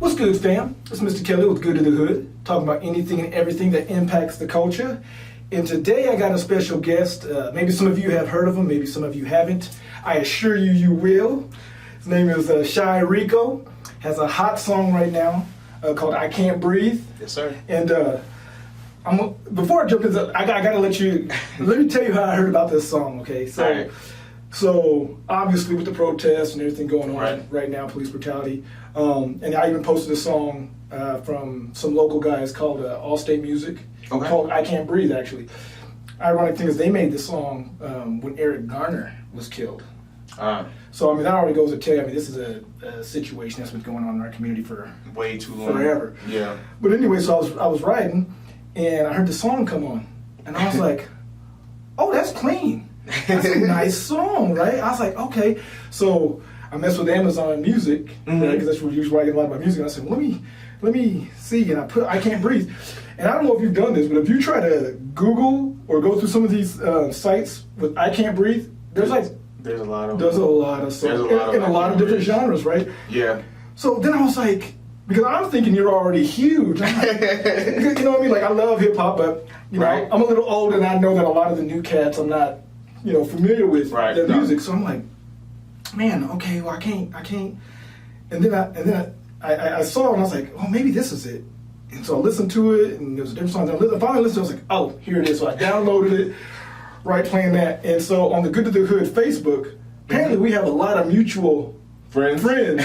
What's good, fam? It's Mr. Kelly with Good to the Hood, talking about anything and everything that impacts the culture. And today I got a special guest. Maybe some of you have heard of him, maybe some of you haven't. I assure you, you will. His name is Chy Reco. Has a hot song right now called I Can't Breathe. Yes, sir. And before I jump into I gotta let me tell you how I heard about this song, okay? So obviously with the protests and everything going on right now, police brutality, and I even posted a song from some local guys called Allstate Music, called I Can't Breathe, actually. Ironic thing is they made this song when Eric Garner was killed. So I mean that already goes to tell you, I mean this is a situation that's been going on in our community for way too long. Forever. Yeah. But anyway, so I was writing and I heard the song come on and I was like, oh, that's clean. That's a nice song, right? I was like, okay. So I messed with Amazon Music, because that's where usually I get a lot of my music. And I said, well, let me see. And I put I Can't Breathe. And I don't know if you've done this, but if you try to Google or go through some of these sites with I Can't Breathe, there's a lot of songs in a lot of different genres, right? Yeah. So then I was like, because I'm thinking you're already huge. I'm like, you know what I mean? Like I love hip hop, but you know, I'm a little old and I know that a lot of the new cats I'm not, familiar with their music. So I'm like, man, okay, well I can't. And then I saw it and I was like, oh, maybe this is it. And so I listened to it and there was a different song. I finally listened, I was like, oh, here it is. So I downloaded it, playing that. And so on the Good to the Hood Facebook, apparently we have a lot of mutual friends. And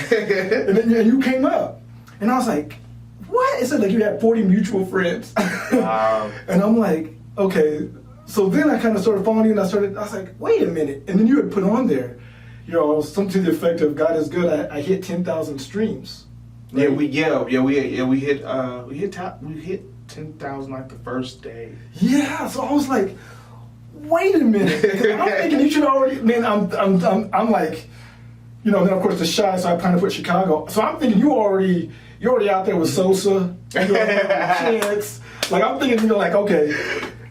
then you came up. And I was like, what? It said like you had 40 mutual friends. Wow. And I'm like, okay. So then I kind of started following you and I was like, wait a minute. And then you had put on there, something to the effect of God is good. I hit 10,000 streams. Right? We hit 10,000 like the first day. Yeah. So I was like, wait a minute. I'm thinking you should already, man, I'm like, then of course the Chy, so I kind of put Chicago. So I'm thinking you're already out there with Sosa, Chance. Like I'm thinking, like, okay.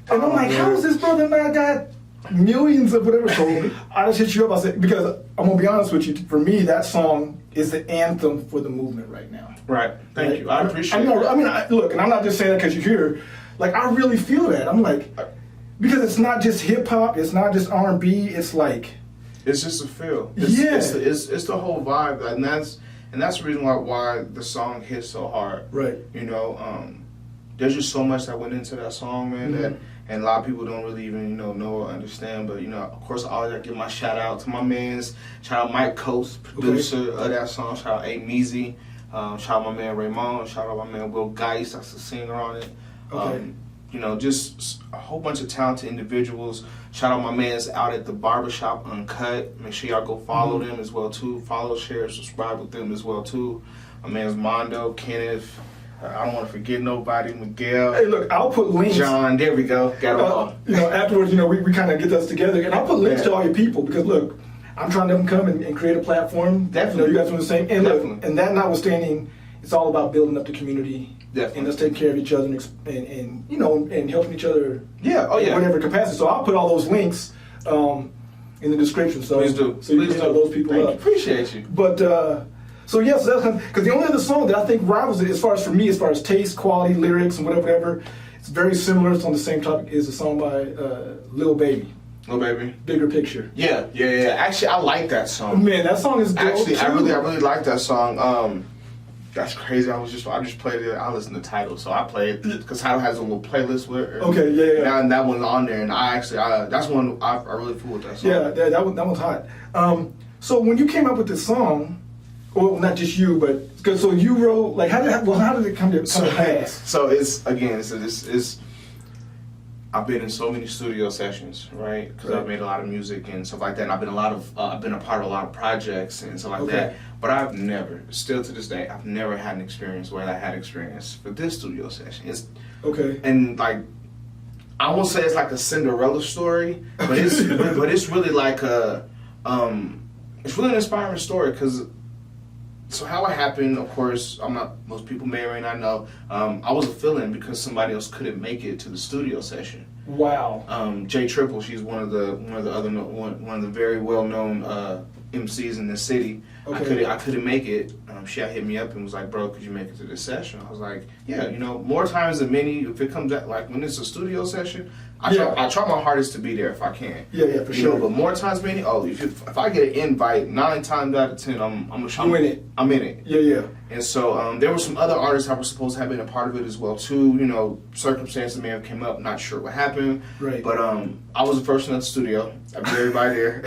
And I'm like, how is this brother not got millions of whatever? So I just hit you up. I said, because I'm gonna be honest with you, for me, that song is the anthem for the movement right now. Right. Thank you. I appreciate it. I mean, look, and I'm not just saying that because you're here. Like, I really feel that. I'm like, because it's not just hip hop, it's not just R&B. It's like, it's just a feel. It's the whole vibe, and that's the reason why the song hits so hard. Right. There's just so much that went into that song, man, and a lot of people don't really even know or understand. But of course, I always give my shout out to my man's, shout out Mic Coats, producer of that song. Shout out A Meazy, shout out my man Ramond, shout out my man Wil Guice, that's the singer on it. Just a whole bunch of talented individuals. Shout out my man's out at the Barbershop Uncut. Make sure y'all go follow them as well too. Follow, share, subscribe with them as well too. My man's Mondo, Kenneth. I don't want to forget nobody. Miguel. Hey, look, I'll put links. John, there we go. Got them all. Afterwards, we kind of get us together, and I'll put links to all your people because look, I'm trying to come and create a platform. Definitely, you guys are the same. And look, and that notwithstanding, it's all about building up the community. Definitely. And us taking care of each other and helping each other. Yeah. Oh yeah. In whatever capacity. So I'll put all those links in the description. So please do. So you can help those people up. Appreciate you. But so yes, that's because the only other song that I think rivals it as far as taste, quality, lyrics, and whatever, it's very similar. It's on the same topic. Is a song by Lil Baby. Lil Baby. Bigger Picture. Yeah. Actually, I like that song. Man, that song is dope. Actually, I really like that song. That's crazy. I just played it. I listened to the title, so I played it because Title has a little playlist with it. Okay, yeah. And that one's on there, and that's one I really fool with that song. Yeah, that one's hot. So when you came up with this song, well, not just you, but so you wrote like how did it come to pass? So it's I've been in so many studio sessions, right? Because I've made a lot of music and stuff like that. And I've been a part of a lot of projects and stuff like that. But I've never, still to this day, I've never had an experience where I had experience for this studio session. And like, I won't say it's like a Cinderella story, but it's really like it's really an inspiring story because. So how it happened, of course, most people may or may not know, I was a fill-in because somebody else couldn't make it to the studio session. Wow. J Triple, she's one of the very well-known MCs in the city. Okay. I couldn't make it. She had hit me up and was like, bro, could you make it to this session? I was like, yeah, you know, more times than many. If it comes at, like, when it's a studio session, I try my hardest to be there if I can. Yeah, for sure. Know, but more times than many, if I get an invite, 9 times out of 10, I'm in it. I'm in it. Yeah. And so there were some other artists that were supposed to have been a part of it as well too. You know, circumstances may have came up. Not sure what happened. Right. But I was the first one at the studio. I beat everybody there.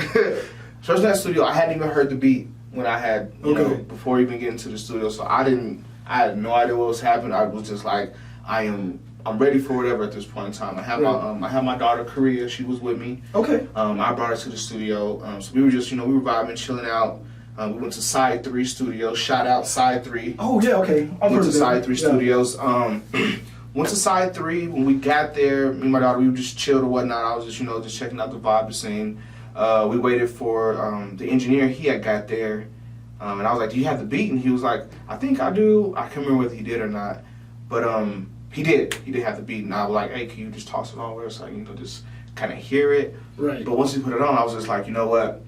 First one at the studio. I hadn't even heard the beat when I had you know, before even getting to the studio. So I had no idea what was happening. I was just like, I'm ready for whatever at this point in time. I have my daughter Korea. She was with me. Okay. I brought her to the studio. So we were just we were vibing, chilling out. We went to Side 3 Studios. Shout out Side 3. Oh yeah, okay. Went to Side 3 Studios. Went to Side 3. When we got there, me and my daughter, we were just chilled or whatnot. I was just just checking out the vibe, the scene. We waited for the engineer. He had got there, and I was like, "Do you have the beat?" And he was like, "I think I do." I can't remember whether he did or not, but he did. He did have the beat, and I was like, "Hey, can you just toss it on where so I just kind of hear it?" Right. But once he put it on, I was just like, you know what?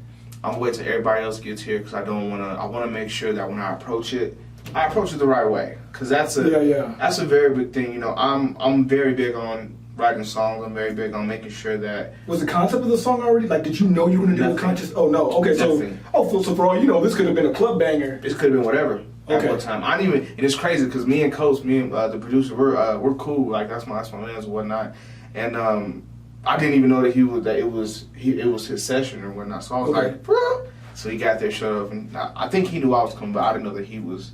I'm gonna wait till everybody else gets here because I want to make sure that when I approach it the right way. Because that's a very big thing. You know, I'm very big on writing songs. I'm very big on making sure that. Was the concept of the song already? Like, did you know you were gonna do a conscious? Oh no. Okay, Nothing. so for all you know, this could have been a club banger. This could have been whatever. At one time, I didn't even. And it's crazy because me and Coach, the producer, we're cool. Like that's my man's and whatnot. And I didn't even know that it was his session or whatnot. So I was like, bro. So he got there, showed up, and I think he knew I was coming, but I didn't know that he was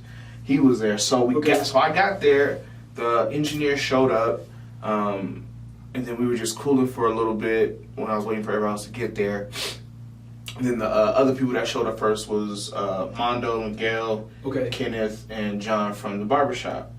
there. So I got there. The engineer showed up, and then we were just cooling for a little bit when I was waiting for everyone else to get there. And then the other people that showed up first was Mondo, Miguel, Kenneth, and John from the Barbershop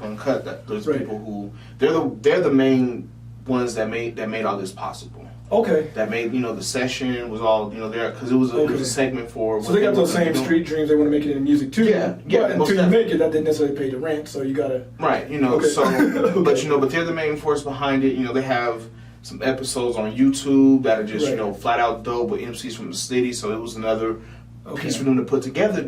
Uncut. Those people who they're the main ones that made all this possible. Okay. That made the session was all there because it was a segment for. So they got those same street dreams. They want to make it in music too. Yeah. But until you make it, that didn't necessarily pay the rent. So you gotta. Right. So but they're the main force behind it. They have some episodes on YouTube that are just flat out dope with MCs from the city. So it was another piece for them to put together.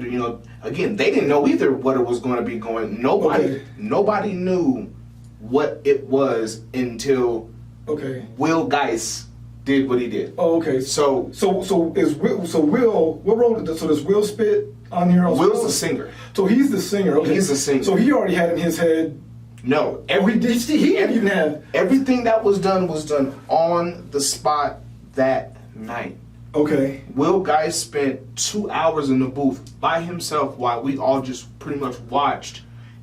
Again, they didn't know either what it was going to be going. Nobody knew what it was until Wil Guice did what he did. Oh, okay. So Wil, what role did does Wil spit on here? Will's the singer. So he's the singer. Okay. He's the singer. So he already had in his head. No, he didn't even have everything that was done on the spot that night. Okay. Wil Guice spent 2 hours in the booth by himself while we all just pretty much watched,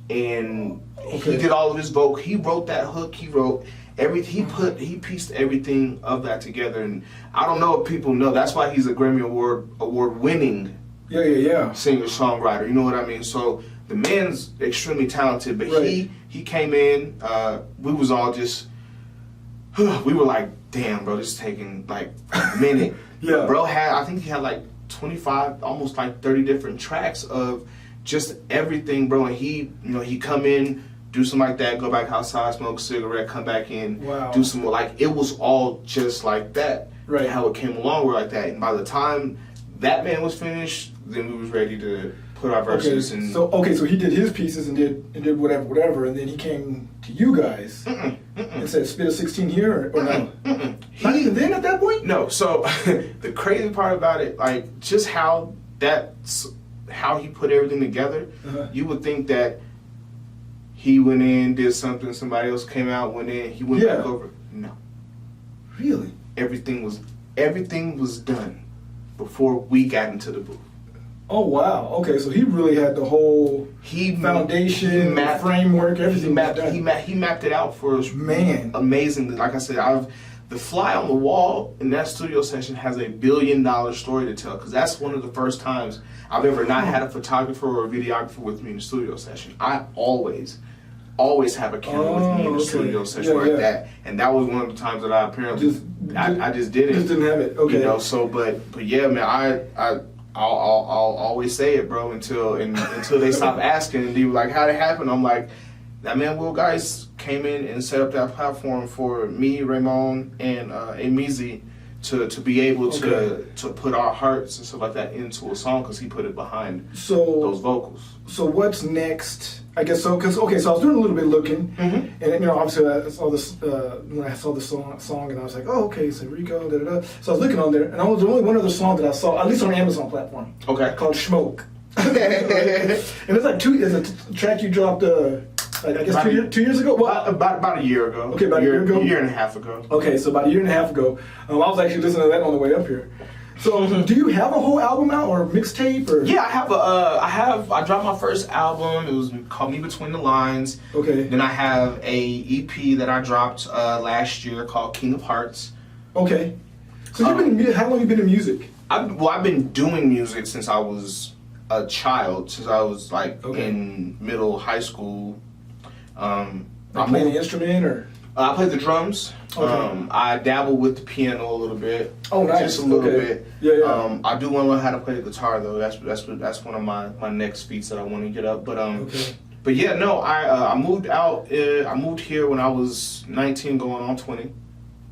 and he did all of his vocal. He wrote that hook. He wrote everything. He pieced everything of that together. And I don't know if people know that's why he's a Grammy award winning singer songwriter. You know what I mean? So the man's extremely talented, but he came in. We was all just we were like, damn, bro, this is taking like a minute. Bro I think he had like 25, almost like 30 different tracks of just everything, bro. And he come in, do something like that, go back outside, smoke a cigarette, come back in, do some more. Like, it was all just like that. Right. How it came along were like that. And by the time that man was finished, then we was ready to put our verses in. So he did his pieces and did whatever, and then he came to you guys and said, spit a 16 here, or no? Not even then at that point? No. So the crazy part about it, like, just how he put everything together, you would think that he went in, did something, somebody else came out, went in, he went back over. No. Really? Everything was done before we got into the booth. Oh wow! Okay, so he really had the whole foundation, framework, everything. He mapped it out for us. Man, amazingly. Like I said, the fly on the wall in that studio session has $1 billion story to tell, because that's one of the first times I've ever not had a photographer or a videographer with me in the studio session. I always have a camera with me in the studio session that, and that was one of the times that I apparently I just didn't. Just didn't have it. Okay. So but yeah, man, I'll always say it, bro, until they stop asking and they were like, how'd it happen? I'm like, that man Wil Guice came in and set up that platform for me, Ramond, and A Meazy to be able to put our hearts and stuff like that into a song because he put it behind those vocals. So what's next? I guess so. So I was doing a little bit looking, and obviously I saw this when I saw the song, and I was like, oh, okay, so Rico, da da da. So I was looking on there, and there was only one other song that I saw, at least on the Amazon platform, called Smoke. And it's like it's a track you dropped. I guess 2 years ago? Well, about a year ago. Okay, about a year ago? A year and a half ago. Okay, so about a year and a half ago. I was actually listening to that on the way up here. So, do you have a whole album out or a mixtape? Or? Yeah, I dropped my first album. It was called Me Between the Lines. Okay. Then I have a EP that I dropped last year called King of Hearts. Okay. So, how long have you been in music? I've been doing music since I was a child, since I was in high school. I play the instrument or? I play the drums. Okay. I dabble with the piano a little bit. Oh, nice. Just a little bit. Yeah. I do want to learn how to play the guitar though. That's one of my next feats that I want to get up. But But yeah, no. I moved out. I moved here when I was 19, going on 20.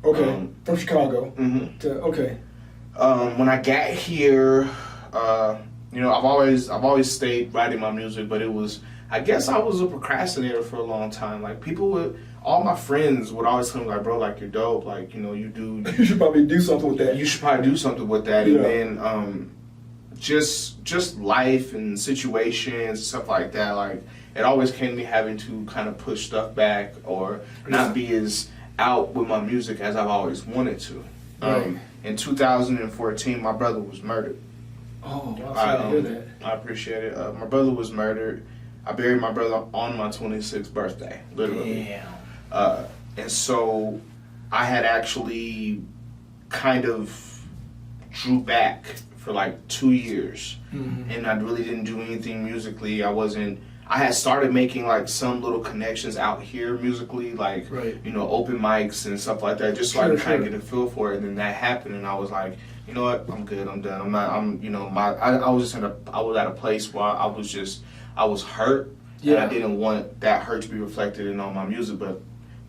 Okay. From Chicago. Okay. When I got here, I've always stayed writing my music, but I guess I was a procrastinator for a long time. Like all my friends would always tell me like, bro, like you're dope, like you do. You should probably do something with that. You should probably do something with that, yeah. And then just life and situations and stuff like that. Like it always came to me having to kind of push stuff back or not be as out with my music as I've always wanted to. Right. In 2014, my brother was murdered. Oh, wow, sorry to hear that. I appreciate it. My brother was murdered. I buried my brother on my 26th birthday, literally. Damn. And so I had actually kind of drew back for like 2 years. And I really didn't do anything musically. I had started making like some little connections out here musically, like, open mics and stuff like that, just so I could kind of get a feel for it. And then that happened and I was like, you know what, I'm good, I'm done. I was at a place where I was hurt. Yeah. And I didn't want that hurt to be reflected in all my music, but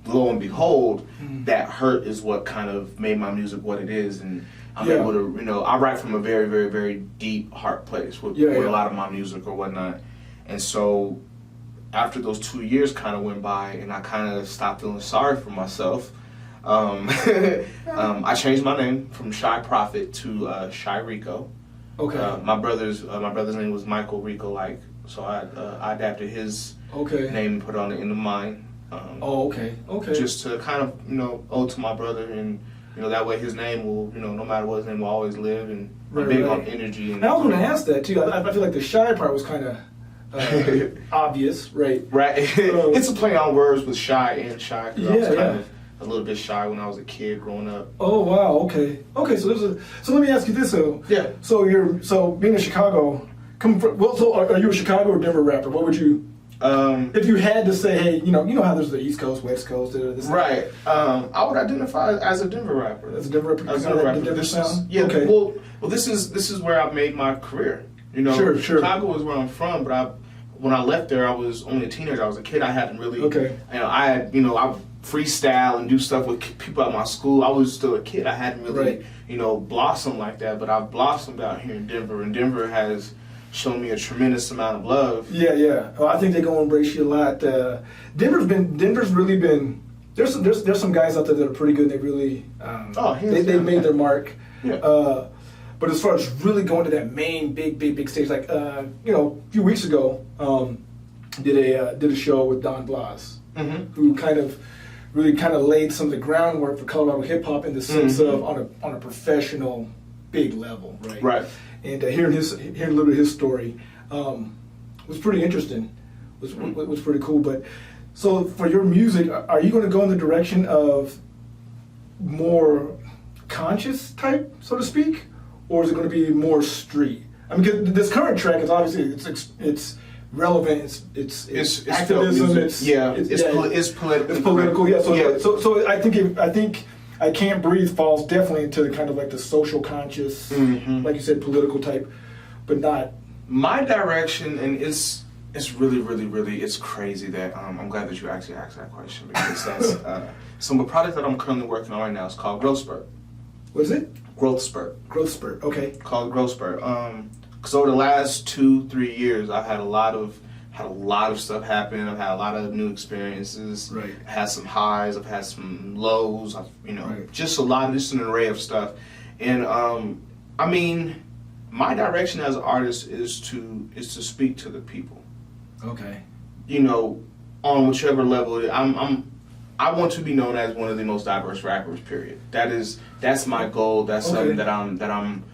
lo and behold, that hurt is what kind of made my music what it is. And I'm able to, I write from a very, very, very deep heart place with a lot of my music or whatnot. And so after those 2 years kind of went by and I kind of stopped feeling sorry for myself, I changed my name from Shy Prophet to Chy Reco. Okay. My brother's name was Michael Rico, so I adapted his name and put it on the end of mine. Okay. Just to kind of, owe to my brother, and that way his name will, no matter what, his name will always live, and I'm big on energy. And I was going to ask that too. I feel like the Shy part was kind of obvious, right? Right. It's a play on words with shy and shy. I was kind of a little bit shy when I was a kid growing up. Oh wow. Okay. So let me ask you this though. Yeah. So being in Chicago, so are you a Chicago or Denver rapper? What would you? If you had to say, hey, you know how there's the East Coast, West Coast, this right? I would identify as a Denver rapper. As a Denver rapper. As a Denver rapper. Okay. Well, this is where I've made my career. Sure. Chicago is where I'm from, but when I left there, I was only a teenager. I was a kid. I hadn't really. Okay. I freestyle and do stuff with people at my school. I was still a kid. I hadn't really, blossomed like that. But I've blossomed out here in Denver, and Denver has shown me a tremendous amount of love. Yeah. Well, I think they're gonna embrace you a lot. Denver's really been. There's some guys out there that are pretty good. They really. They made their mark. Yeah. But as far as really going to that main big stage, like a few weeks ago, did a show with Don Blas, who kind of laid some of the groundwork for Colorado hip hop in the sense of on a professional big level, right? Right. And hearing a little bit of his story was pretty interesting. Was pretty cool. But so for your music, are you going to go in the direction of more conscious type, so to speak? Or is it going to be more street? I mean, 'cause this current track is obviously it's relevant. It's activism. It's political. It's political. Yeah. So I think I Can't Breathe falls definitely into kind of like the social conscious, like you said, political type, but not. My direction, and it's really it's crazy that I'm glad that you actually asked that question, because that's so the product that I'm currently working on right now is called Growth Spurt. What is it? Growth spurt. Growth spurt. Okay. Called growth spurt. Because over the last 2-3 years, I've had a lot of stuff happen. I've had a lot of new experiences. Right. I've had some highs. I've had some lows. Right. Just an array of stuff. And I mean, my direction as an artist is to speak to the people. Okay. You know, on whichever level I want to be known as one of the most diverse rappers. Period. That's my goal. That's something that I'm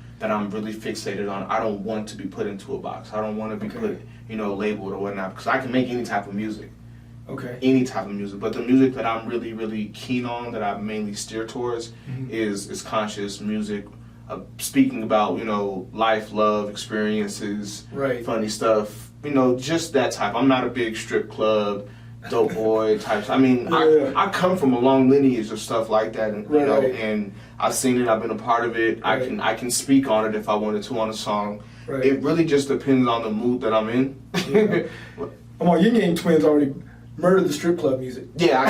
really fixated on. I don't want to be put into a box. I don't want to be put, labeled or whatnot, because I can make any type of music. Okay. Any type of music. But the music that I'm really, really keen on, that I mainly steer towards, is conscious music, speaking about, life, love, experiences, funny stuff, just that type. I'm not a big strip club, dope boy types. I mean, I come from a long lineage of stuff like that, and and I've seen it. I've been a part of it. Right. I can speak on it if I wanted to on a song. Right. It really just depends on the mood that I'm in. Come on, Yin Yang Twins already murdered the strip club music. Yeah, I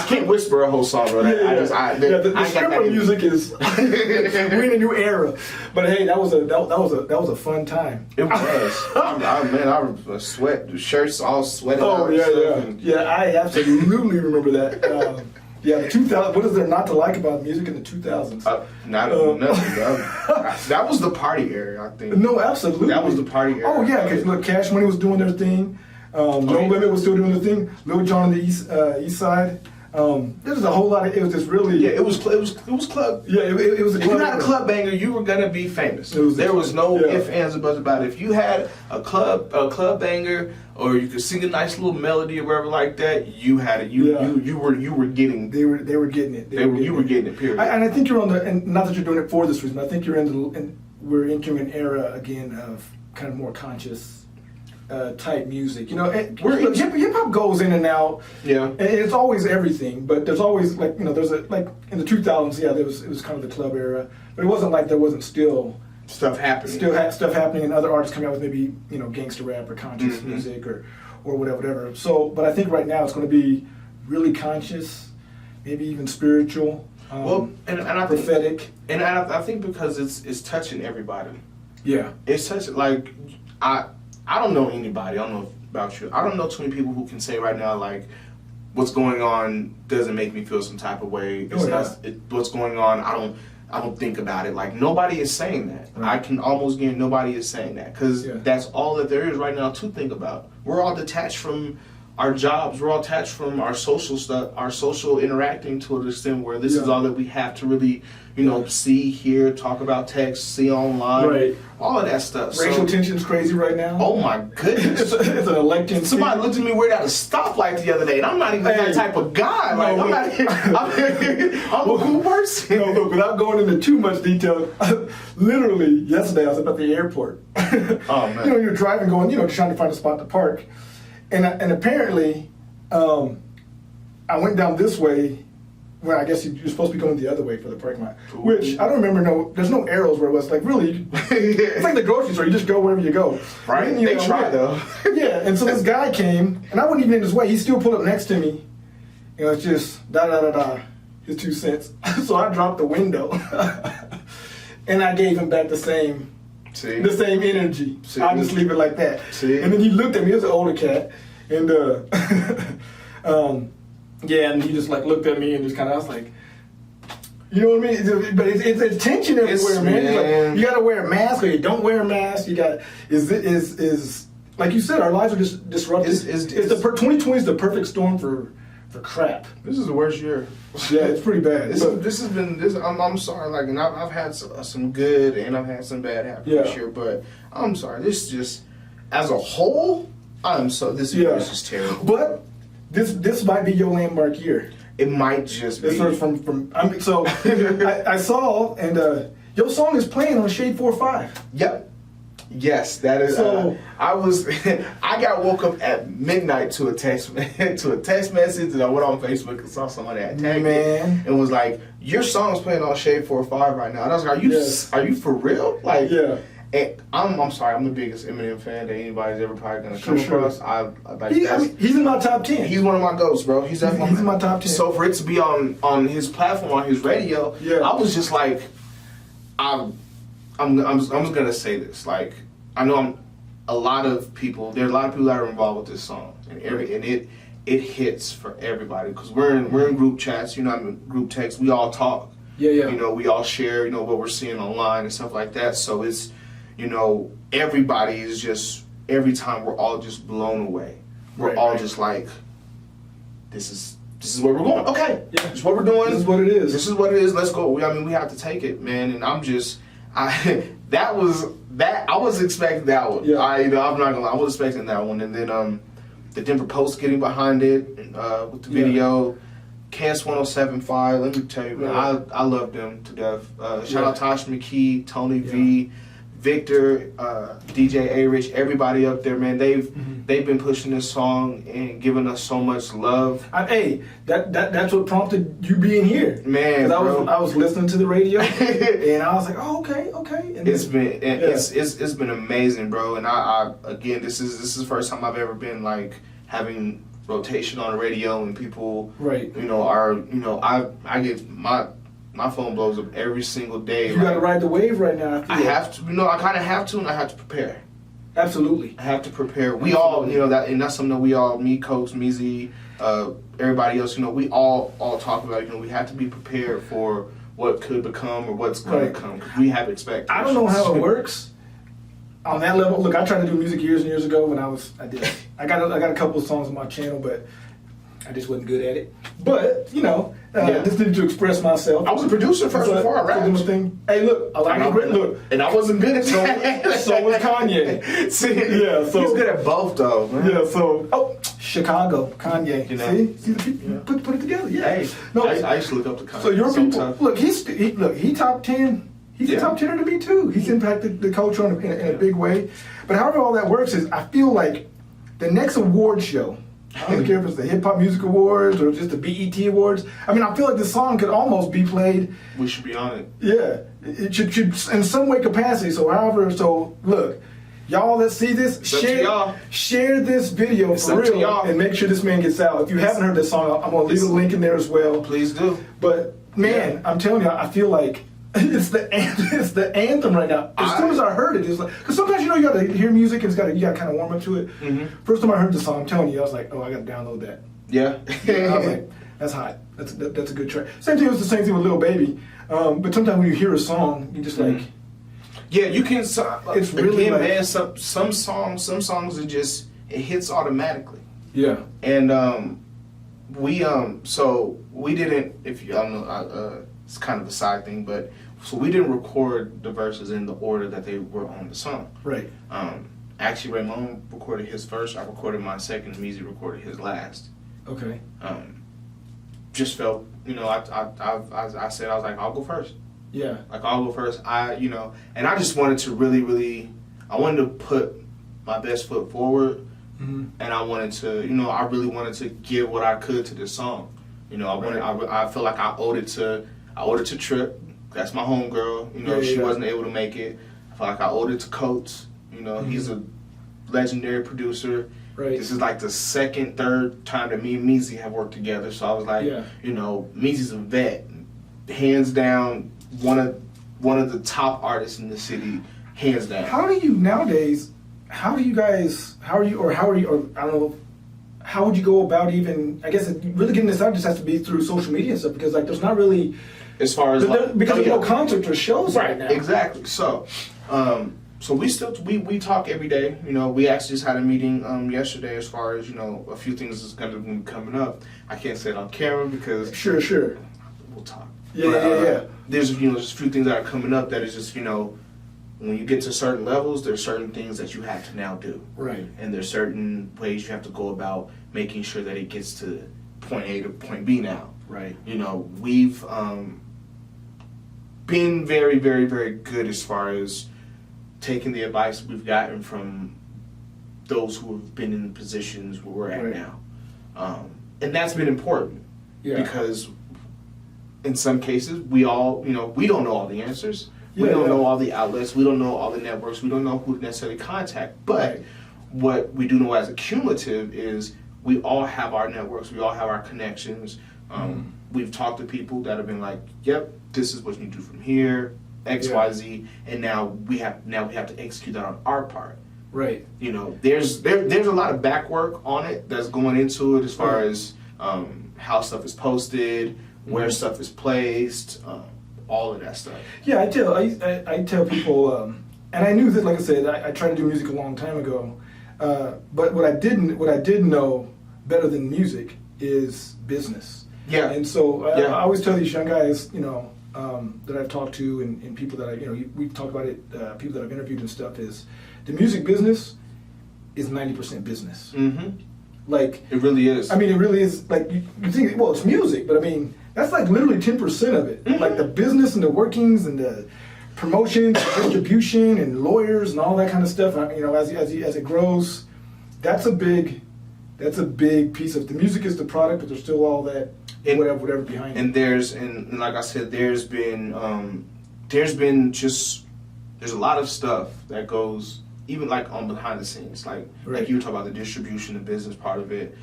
can't whisper a whole song, bro. The stripper music is we're in a new era. But hey, that was a fun time. It was. I was sweat, the shirts all sweated out. Yeah, I absolutely remember that. The 2000. What is there not to like about music in the 2000s? Nothing. That was the party era, I think. No, absolutely. That was the party era. Oh yeah, because look, Cash Money was doing their thing. No Limit was still doing the thing. Lil Jon on the east side. There was a whole lot of. It was just really. Yeah, it was club. Yeah, it was. If you're not a club banger, you were gonna be famous. There was no ifs, ands, or buts about it. If you had a club banger, or you could sing a nice little melody or whatever like that, you had it. You were getting. They were getting it. You were getting it. Period. And I think you're on the. And not that you're doing it for this reason. I think you're we're entering an era again of kind of more conscious. Type music, hip hop goes in and out. Yeah, and it's always everything, but there's always there's like in the 2000s. Yeah, it was kind of the club era, but it wasn't like there wasn't still stuff happening. Stuff happening, and other artists coming out with maybe gangster rap or conscious music or whatever. So, but I think right now it's going to be really conscious, maybe even spiritual. And I prophetic, and I think because it's touching everybody. Yeah, it's touching I don't know anybody. I don't know about you. I don't know too many people who can say right now, like, what's going on doesn't make me feel some type of way. What's going on, I don't think about it. Like, nobody is saying that. Right. I can almost guarantee nobody is saying that, because that's all that there is right now to think about. We're all detached from our jobs. We're all detached from our social stuff, our social interacting to an extent where this is all that we have to really, see, hear, talk about, text, see online, all of that stuff. Racial tension's crazy right now. Oh my goodness. It's an election. Somebody looked at me weird at a stoplight the other day, and I'm not even that type of guy. I'm a cool person. No, look, without going into too much detail, literally yesterday I was up at the airport. Oh man. You're driving, going, trying to find a spot to park, and apparently, I went down this way. Well, I guess you're supposed to be going the other way for the parking lot, which I don't remember. There's no arrows where it was. Like, really, it's like the grocery store. You just go wherever you go. Right. And, they try, though. Yeah, and so this guy came, and I wasn't even in his way. He still pulled up next to me. It's just da-da-da-da, his 2 cents. So I dropped the window, and I gave him back the same energy. I'll just leave it like that. And then he looked at me. He was an older cat, and and he just looked at me and just kind of, I was like, you know what I mean? But it's tension everywhere, man. It's like, you got to wear a mask or you don't wear a mask. You got is like you said, our lives are just disrupted. 2020 is the perfect storm for crap. This is the worst year. Yeah, it's pretty bad. This has been. I'm sorry. And I've had some good and I've had some bad happen this year. But I'm sorry. This just as a whole, this year is just terrible. But this might be your landmark year. It might just be. I saw, and your song is playing on Shade 4-5. Yep. Yes, that is. So I got woke up at midnight to a text message, and I went on Facebook and saw somebody had tagged me and was like, "Your song's playing on Shade 4-5 right now." And I was like, "Are you for real?" I'm sorry, I'm the biggest Eminem fan that anybody's ever probably gonna come across. I like he's in my top 10. He's one of my goats, bro. He's definitely in my top 10. So for it to be on his platform, on his radio, I was just like, I'm just gonna say this. Like, I know there are a lot of people that are involved with this song, and it hits for everybody because we're in group chats, you know, I'm in group texts. We all talk. Yeah. You know, we all share, you know, what we're seeing online and stuff like that. So it's, you know, everybody is just, every time we're all just blown away. We're all just like, this is where we're going. Okay. Yeah. This is what we're doing. This is what it is. This is what it is. Let's go. I mean, we have to take it, man. And I was expecting that one. Yeah. I'm not gonna lie, I was expecting that one. And then the Denver Post getting behind it with the video. KS 107.5, let me tell you, man, I love them to death. Shout out Tosh McKee, Tony V, Victor, DJ A-Rich, everybody up there, man. They've been pushing this song and giving us so much love. Hey, that's what prompted you being here, man. I was listening to the radio and I was like, oh, okay. And it's been amazing, bro. And I again, this is the first time I've ever been like having rotation on the radio and people, you know, I get my phone blows up every single day. You got to ride the wave right now. I have to, you know, I kind of have to, and I have to prepare. Absolutely. I have to prepare. We all, you know, that's something that we all, me, Coach, Meazy, everybody else, you know, we all talk about, you know, we have to be prepared for what could become or what's going to come. 'Cause we have expectations. I don't know how it works on that level. Look, I tried to do music years and years ago when I got a couple of songs on my channel, but I just wasn't good at it. But, you know, just needed to express myself. I was a producer first before I rapped. Hey, look, and I wasn't good at that. So was Kanye. See, he's good at both, though. Man. Yeah, so Chicago, Kanye. You know? See the people put it together. Yeah. Hey, no, I used to look up to Kanye. So your people, look, he top 10. He's a top 10er to me too. He's impacted the culture in a big way. But however all that works is, I feel like the next award show, I don't care if it's the Hip Hop Music Awards or just the BET Awards. I mean, I feel like this song could almost be played. We should be on it. Yeah, it should in some way capacity. So look, y'all that see this, share this video for real and make sure this man gets out. If you haven't heard this song, I'm gonna leave a link in there as well. Please do. But man, I'm telling you, I feel like it's the anthem right now. As soon as I heard it, it's like, because sometimes, you know, you got to hear music and you got to kind of warm up to it. First time I heard the song, I'm telling you, I was like, oh, I got to download that. Yeah. I was like, that's hot. That's a good track. Same thing. It was the same thing with Lil Baby. But sometimes when you hear a song, you just like. Yeah, you can. It's really again, man. Some songs it hits automatically. Yeah. And so we didn't. If you, I don't know, it's kind of a side thing, but so we didn't record the verses in the order that they were on the song. Right. Actually, Ramond recorded his first. I recorded my second. Meazy recorded his last. Okay. Just felt, you know, I said, I was like, I'll go first. Yeah. Like, I'll go first. You know, and I just wanted to really, I wanted to put my best foot forward. And I wanted to, you know, I really wanted to give what I could to this song. You know, I feel like I owed it to Trip. That's my homegirl. You know, she wasn't able to make it. I feel like I owed it to Coats. You know, he's a legendary producer. Right. This is like the second, third time that me and Meazy have worked together. So I was like, you know, Meazy's a vet, hands down, one of the top artists in the city, hands down. How would you go about even, I guess really getting this out just has to be through social media and stuff, because like there's not really, as far as because there's no concerts or shows right now. Exactly. So we talk every day. You know, we actually just had a meeting yesterday as far as, you know, a few things is going to be coming up. I can't say it on camera because sure we'll talk. Yeah. There's, you know, just a few things that are coming up that is just, you know, when you get to certain levels, there's certain things that you have to now do. Right. And there's certain ways you have to go about making sure that it gets to point A to point B now. Right. You know, we've been very, very, very good as far as taking the advice we've gotten from those who have been in the positions where we're at now. And that's been important. Yeah. Because in some cases, we all, you know, we don't know all the answers. We don't know all the outlets. We don't know all the networks. We don't know who to necessarily contact. But what we do know as a cumulative is we all have our networks. We all have our connections. We've talked to people that have been like, "Yep, this is what you do from here, X, Y, Z," and now we have to execute that on our part. Right. You know, there's a lot of back work on it that's going into it as far as how stuff is posted, where stuff is placed, all of that stuff. Yeah, I tell people, and I knew that, like I said, I tried to do music a long time ago, but what I didn't know better than music is business. Yeah. And so I always tell these young guys, you know, that I've talked to and people that we've talked about it, people that I've interviewed and stuff, is the music business is 90% business. Mm-hmm. Like, it really is. I mean, it really is. Like, you think, well, it's music, but I mean, that's like literally 10% of it. Mm-hmm. Like the business and the workings and the promotions, distribution, and lawyers and all that kind of stuff. You know, as it grows, that's a big piece of the music is the product, but there's still all that whatever behind it. And like I said, there's been a lot of stuff that goes even like on behind the scenes, like you were talking about the distribution, the business part of it.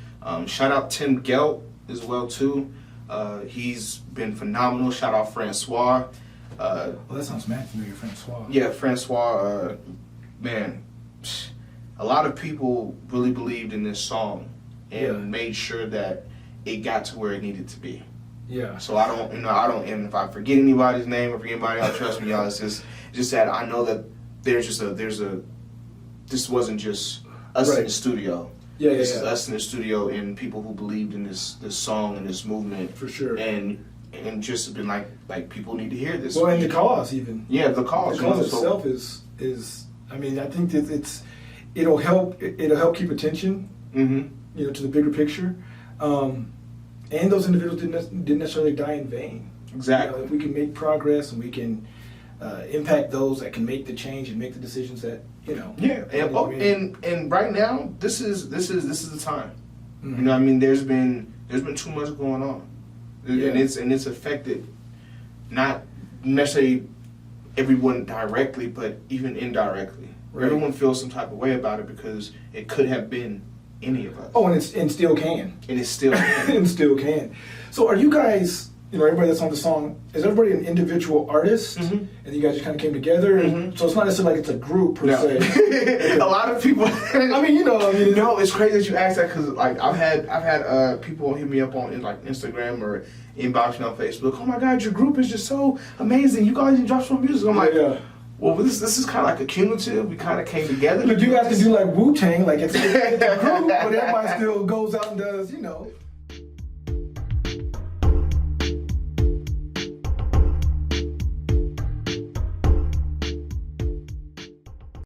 Shout out Tim Gelt as well too. He's been phenomenal. Shout out Francois. Well, that sounds mad familiar, Francois. Yeah, Francois. Man, a lot of people really believed in this song and made sure that it got to where it needed to be. Yeah. So I don't, and if I forget anybody's name or forget anybody else, trust me, y'all. It's just that I know that this wasn't just us in the studio. Yeah, this is us in the studio and people who believed in this song and this movement. For sure. And just been like people need to hear this. Well, and the cause even. Yeah, the cause. The cause itself is. I mean, I think that it'll help keep attention. Mm-hmm. You know, to the bigger picture. And those individuals didn't necessarily die in vain. Exactly. You know, if we can make progress and we can impact those that can make the change and make the decisions that Yeah, and right now this is the time. Mm-hmm. You know, I mean, there's been too much going on, and it's affected not necessarily everyone directly, but even indirectly. Right. Everyone feels some type of way about it because it could have been any of us. Oh, and still can. And it still can. And still can. So are you guys, everybody that's on the song, is everybody an individual artist? Mm-hmm. And you guys just kind of came together? Mm-hmm. So it's not necessarily like it's a group per se. A lot of people. No, it's crazy that you ask that because like I've had people hit me up on like Instagram or inbox me on Facebook. Oh my God, your group is just so amazing. You guys drop some music. I'm like, well, this is kind of like a cumulative. We kind of came together. But you guys can do like Wu-Tang, like it's a group, but everybody still goes out and does,